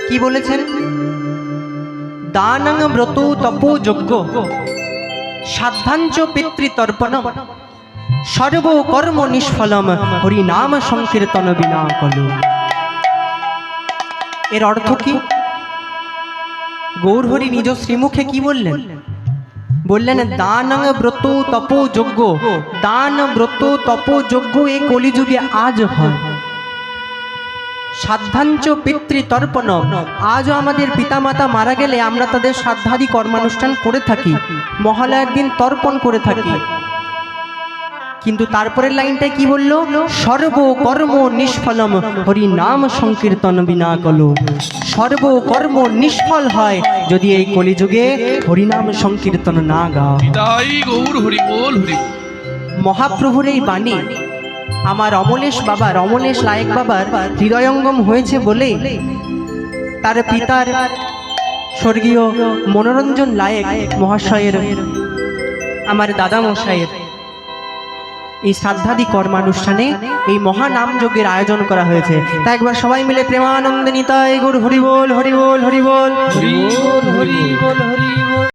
কি বলেছেন? দানং ব্রত তপো যজ্ঞ সাধ্যাঞ্চ পিতৃতর্পণম সর্বকর্ম নিষ্ফলম হরিনাম সংকীর্তন বিনা কলু। এর অর্থ কি? গৌরহরি নিজ শ্রীমুখে কি বললেন? বললেন দানং ব্রত তপো যজ্ঞ। দান ব্রত তপো যজ্ঞ এই কলিযুগে আজ হয়। সাধ্যাঞ্চ পিতৃতর্পণ, আজও আমাদের পিতামাতা মারা গেলে আমরা তাদের শ্রাদ্ধাদি কর্মানুষ্ঠান করে থাকি, মহালয়ার দিন তর্পণ করে থাকি। কিন্তু তারপরের লাইনটায় কি বলল? সর্বকর্ম নিষ্ফলম হরি নাম সংকীর্তন বিনা কলু। সর্বকর্ম নিষ্ফল হয় যদি এই কলিযুগে হরিনাম সংকীর্তন না গাও। মহাপ্রভুর এই বাণী আমার অমলেশ বাবার, অমলেশ লায়েক বাবার হৃদয়ঙ্গম হয়েছে বলে তার পিতার স্বর্গীয় মনোরঞ্জন লায়েক মহাশয়ের, আমার দাদা মশাইয়ের এই শ্রাদ্ধাদি কর্মানুষ্ঠানে এই মহানাম যজ্ঞের আয়োজন করা হয়েছে। তা একবার সবাই মিলে প্রেমানন্দে নিতাই গৌর হরি বল, হরি বল, হরি বল, হরি বল, হরি বল, হরি বল।